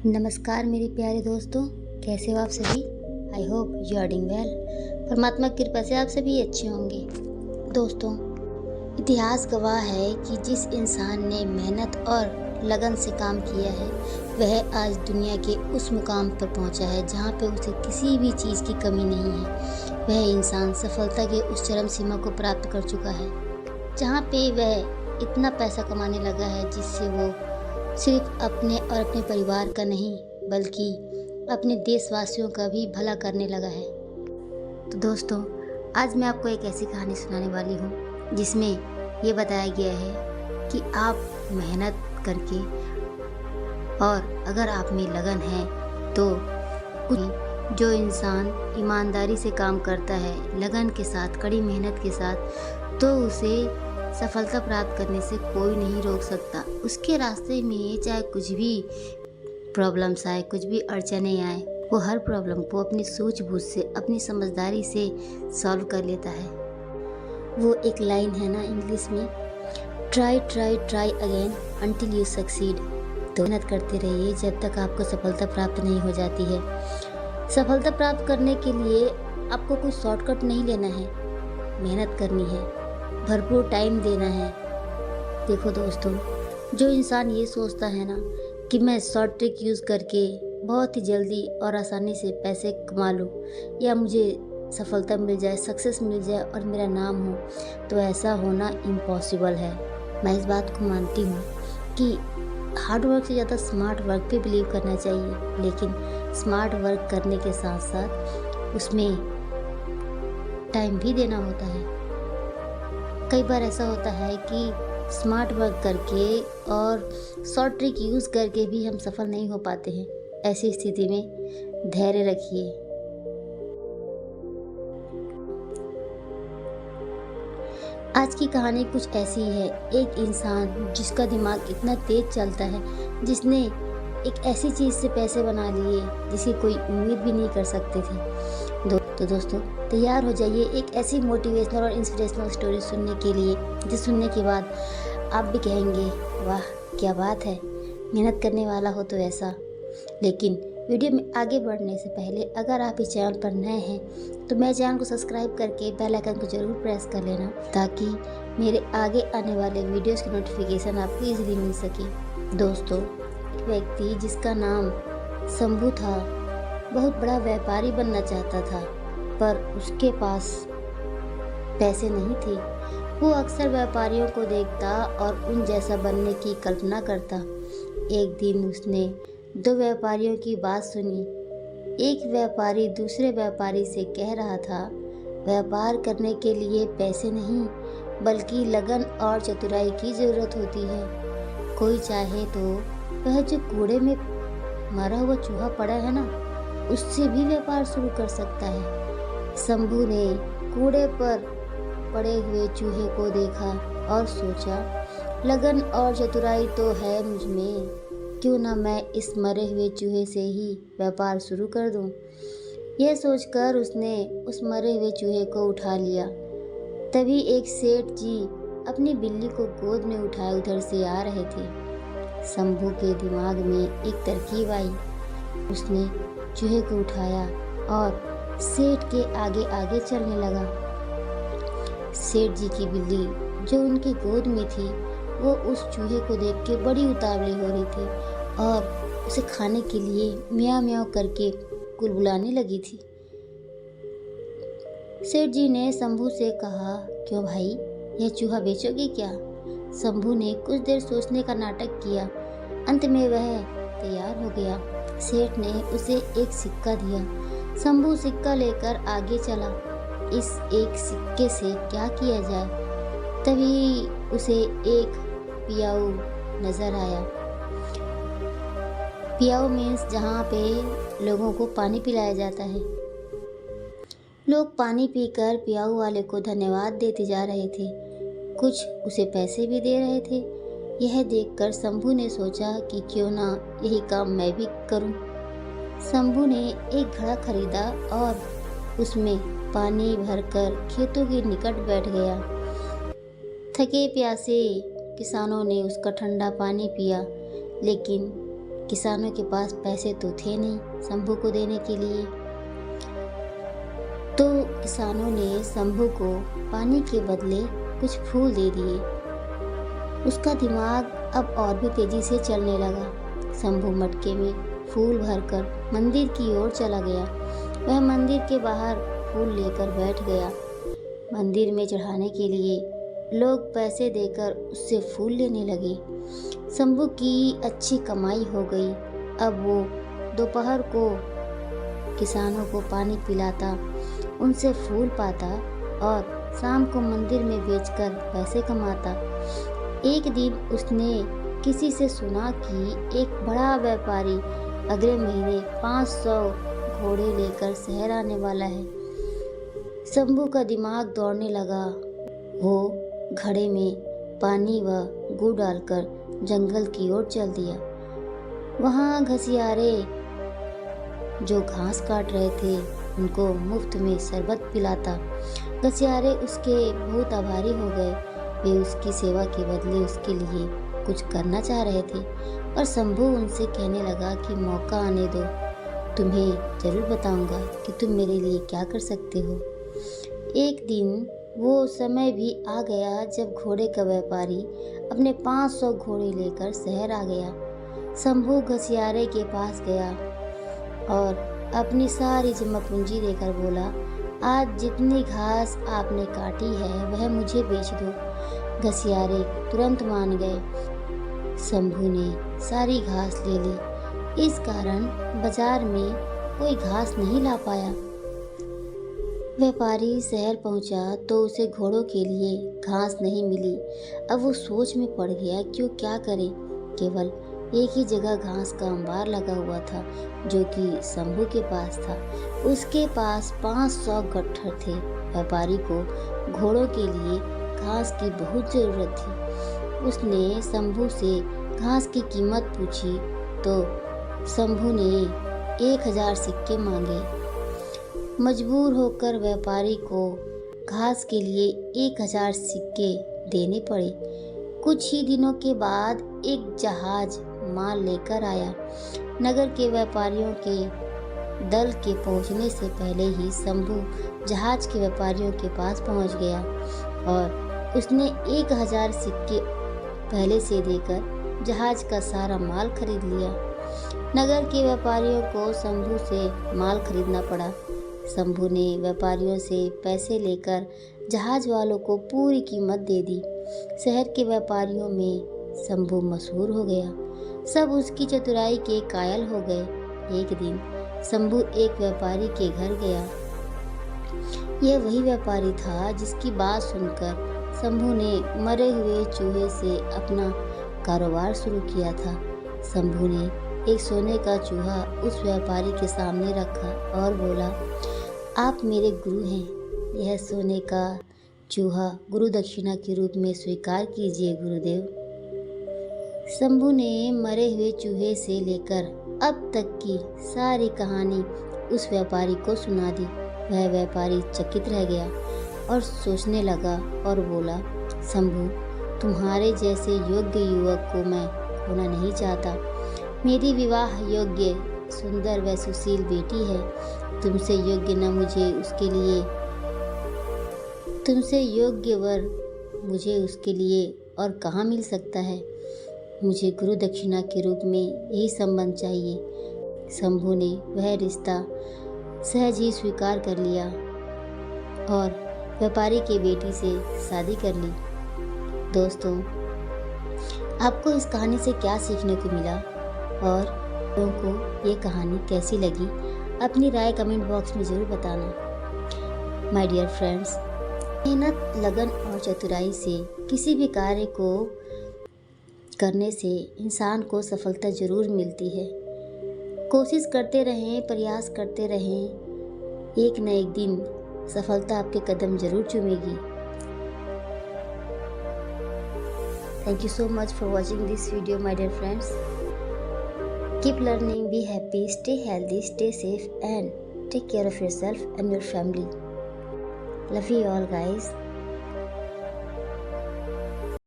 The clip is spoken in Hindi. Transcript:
नमस्कार मेरे प्यारे दोस्तों, कैसे हो आप सभी। I hope you are doing well. परमात्मा की कृपा से आप सभी अच्छे होंगे। दोस्तों, इतिहास गवाह है कि जिस इंसान ने मेहनत और लगन से काम किया है वह आज दुनिया के उस मुकाम पर पहुंचा है जहां पे उसे किसी भी चीज़ की कमी नहीं है। वह इंसान सफलता के उस चरम सीमा को प्राप्त कर चुका है जहां पे वह इतना पैसा कमाने लगा है जिससे वो सिर्फ अपने और अपने परिवार का नहीं बल्कि अपने देशवासियों का भी भला करने लगा है। तो दोस्तों, आज मैं आपको एक ऐसी कहानी सुनाने वाली हूँ जिसमें ये बताया गया है कि आप मेहनत करके और अगर आप में लगन है तो जो इंसान ईमानदारी से काम करता है, लगन के साथ, कड़ी मेहनत के साथ, तो उसे सफलता प्राप्त करने से कोई नहीं रोक सकता। उसके रास्ते में चाहे कुछ भी प्रॉब्लम्स आए, कुछ भी अड़चने आए, वो हर प्रॉब्लम को अपनी सूझबूझ से, अपनी समझदारी से सॉल्व कर लेता है। वो एक लाइन है ना इंग्लिश में, try try try again until you succeed. तो मेहनत करते रहिए जब तक आपको सफलता प्राप्त नहीं हो जाती है। सफलता प्राप्त करने के लिए आपको कोई शॉर्टकट नहीं लेना है, मेहनत करनी है, भरपूर टाइम देना है। देखो दोस्तों, जो इंसान ये सोचता है ना कि मैं शॉर्ट ट्रिक यूज़ करके बहुत ही जल्दी और आसानी से पैसे कमा लूँ या मुझे सफलता मिल जाए, सक्सेस मिल जाए और मेरा नाम हो, तो ऐसा होना इम्पॉसिबल है। मैं इस बात को मानती हूँ कि हार्ड वर्क से ज़्यादा स्मार्ट वर्क पे बिलीव करना चाहिए, लेकिन स्मार्ट वर्क करने के साथ साथ उसमें टाइम भी देना होता है। कई बार ऐसा होता है कि स्मार्ट वर्क करके और शॉर्ट ट्रिक यूज़ करके भी हम सफल नहीं हो पाते हैं। ऐसी स्थिति में धैर्य रखिए। आज की कहानी कुछ ऐसी है। एक इंसान जिसका दिमाग इतना तेज चलता है, जिसने एक ऐसी चीज़ से पैसे बना लिए जिसकी कोई उम्मीद भी नहीं कर सकते थे। तो दोस्तों, तैयार हो जाइए एक ऐसी मोटिवेशनल और इंस्पिरेशनल स्टोरी सुनने के लिए जिस सुनने के बाद आप भी कहेंगे वाह क्या बात है, मेहनत करने वाला हो तो ऐसा। लेकिन वीडियो में आगे बढ़ने से पहले अगर आप इस चैनल पर नए हैं तो मेरे चैनल को सब्सक्राइब करके बेल आइकन को ज़रूर प्रेस कर लेना, ताकि मेरे आगे आने वाले वीडियोस की नोटिफिकेशन आपको ईजिली मिल सके। दोस्तों, एक व्यक्ति जिसका नाम शंभू था, बहुत बड़ा व्यापारी बनना चाहता था, पर उसके पास पैसे नहीं थे। वो अक्सर व्यापारियों को देखता और उन जैसा बनने की कल्पना करता। एक दिन उसने दो व्यापारियों की बात सुनी। एक व्यापारी दूसरे व्यापारी से कह रहा था, व्यापार करने के लिए पैसे नहीं बल्कि लगन और चतुराई की ज़रूरत होती है। कोई चाहे तो वह जो कूड़े में मरा हुआ चूहा पड़ा है ना, उससे भी व्यापार शुरू कर सकता है। शंभू ने कूड़े पर पड़े हुए चूहे को देखा और सोचा, लगन और चतुराई तो है मुझ में, क्यों ना मैं इस मरे हुए चूहे से ही व्यापार शुरू कर दूं। यह सोचकर उसने उस मरे हुए चूहे को उठा लिया। तभी एक सेठ जी अपनी बिल्ली को गोद में उठाए उधर से आ रहे थे। शंभू के दिमाग में एक तरकीब आई। उसने चूहे को उठाया और सेठ के आगे आगे चलने लगा। सेठ जी की बिल्ली जो उनकी गोद में थी, वो उस चूहे को देख के बड़ी उतावली हो रही थी और उसे खाने के लिए म्याऊं म्याऊं करके कुलबुलाने लगी थी। सेठ जी ने शंभू से कहा, क्यों भाई, यह चूहा बेचोगे क्या? शंभू ने कुछ देर सोचने का नाटक किया। अंत में वह तैयार हो गया। सेठ ने उसे एक सिक्का दिया। शंभू सिक्का लेकर आगे चला। इस एक सिक्के से क्या किया जाए? तभी उसे एक पियाऊ नजर आया। पियाऊ मीन्स जहाँ पे लोगों को पानी पिलाया जाता है। लोग पानी पीकर पियाऊ वाले को धन्यवाद देते जा रहे थे, कुछ उसे पैसे भी दे रहे थे। यह देखकर शंभू ने सोचा कि क्यों ना यही काम मैं भी करूं। शंभू ने एक घड़ा खरीदा और उसमें पानी भरकर खेतों के निकट बैठ गया। थके प्यासे किसानों ने उसका ठंडा पानी पिया, लेकिन किसानों के पास पैसे तो थे नहीं शंभू को देने के लिए, तो किसानों ने शंभू को पानी के बदले कुछ फूल दे दिए। उसका दिमाग अब और भी तेजी से चलने लगा। शंभू मटके में फूल भरकर मंदिर की ओर चला गया। वह मंदिर के बाहर फूल लेकर बैठ गया। मंदिर में चढ़ाने के लिए लोग पैसे देकर उससे फूल लेने लगे। शंभू की अच्छी कमाई हो गई। अब वो दोपहर को किसानों को पानी पिलाता, उनसे फूल पाता और शाम को मंदिर में बेचकर पैसे कमाता। एक दिन उसने किसी से सुना कि एक बड़ा व्यापारी अगले महीने 500 घोड़े लेकर शहर आने वाला है। शंभू का दिमाग दौड़ने लगा। वो घड़े में पानी व गुड़ डालकर जंगल की ओर चल दिया। वहाँ घसियारे जो घास काट रहे थे उनको मुफ्त में शरबत पिलाता। घसियारे उसके बहुत आभारी हो गए। वे उसकी सेवा के बदले उसके लिए कुछ करना चाह रहे थे, पर शंभू उनसे कहने लगा कि मौका आने दो, तुम्हें जरूर बताऊंगा कि तुम मेरे लिए क्या कर सकते हो। एक दिन वो समय भी आ गया जब घोड़े का व्यापारी अपने 500 घोड़े लेकर शहर आ गया। शंभू घसियारे के पास गया और अपनी सारी जमा पूंजी देकर बोला, आज जितनी घास आपने काटी है वह मुझे बेच दो। घसियारे तुरंत मान गए। शंभू ने सारी घास ले ली। इस कारण बाजार में कोई घास नहीं ला पाया। व्यापारी शहर पहुंचा तो उसे घोड़ों के लिए घास नहीं मिली। अब वो सोच में पड़ गया कि वो क्या करे। केवल एक ही जगह घास का अंबार लगा हुआ था जो कि शंभू के पास था। उसके पास 500 गट्ठर थे। व्यापारी को घोड़ों के लिए घास की बहुत ज़रूरत थी। उसने शंभू से घास की कीमत पूछी तो शंभू ने 1000 सिक्के मांगे। मजबूर होकर व्यापारी को घास के लिए 1000 सिक्के देने पड़े। कुछ ही दिनों के बाद एक जहाज माल लेकर आया। नगर के व्यापारियों के दल के पहुंचने से पहले ही शंभू जहाज के व्यापारियों के पास पहुंच गया और उसने 1000 सिक्के पहले से देकर जहाज का सारा माल खरीद लिया। नगर के व्यापारियों को शंभू से माल खरीदना पड़ा। शंभू ने व्यापारियों से पैसे लेकर जहाज वालों को पूरी कीमत दे दी। शहर के व्यापारियों में शंभू मशहूर हो गया। सब उसकी चतुराई के कायल हो गए। एक दिन शंभू एक व्यापारी के घर गया। यह वही व्यापारी था जिसकी बात सुनकर शंभू ने मरे हुए चूहे से अपना कारोबार शुरू किया था। शंभू ने एक सोने का चूहा उस व्यापारी के सामने रखा और बोला, आप मेरे गुरु हैं। यह सोने का चूहा गुरु दक्षिणा के रूप में स्वीकार कीजिए गुरुदेव। शंभू ने मरे हुए चूहे से लेकर अब तक की सारी कहानी उस व्यापारी को सुना दी। वह व्यापारी चकित रह गया और सोचने लगा और बोला, शंभू, तुम्हारे जैसे योग्य युवक को मैं खोना नहीं चाहता। मेरी विवाह योग्य सुंदर व सुशील बेटी है। तुमसे योग्य न मुझे उसके लिए तुमसे योग्य वर मुझे उसके लिए और कहाँ मिल सकता है। मुझे गुरु दक्षिणा के रूप में यही संबंध चाहिए। शंभू ने वह रिश्ता सहज ही स्वीकार कर लिया और व्यापारी के बेटी से शादी कर ली। दोस्तों, आपको इस कहानी से क्या सीखने को मिला और लोगों को ये कहानी कैसी लगी, अपनी राय कमेंट बॉक्स में ज़रूर बताना। माय डियर फ्रेंड्स, मेहनत, लगन और चतुराई से किसी भी कार्य को करने से इंसान को सफलता ज़रूर मिलती है। कोशिश करते रहें, प्रयास करते रहें, एक न एक दिन सफलता आपके कदम ज़रूर चूमेगी। Thank you so much for watching this video, my dear friends. Keep learning, be happy, stay healthy, stay safe and take care of yourself and your family. Love you all, guys.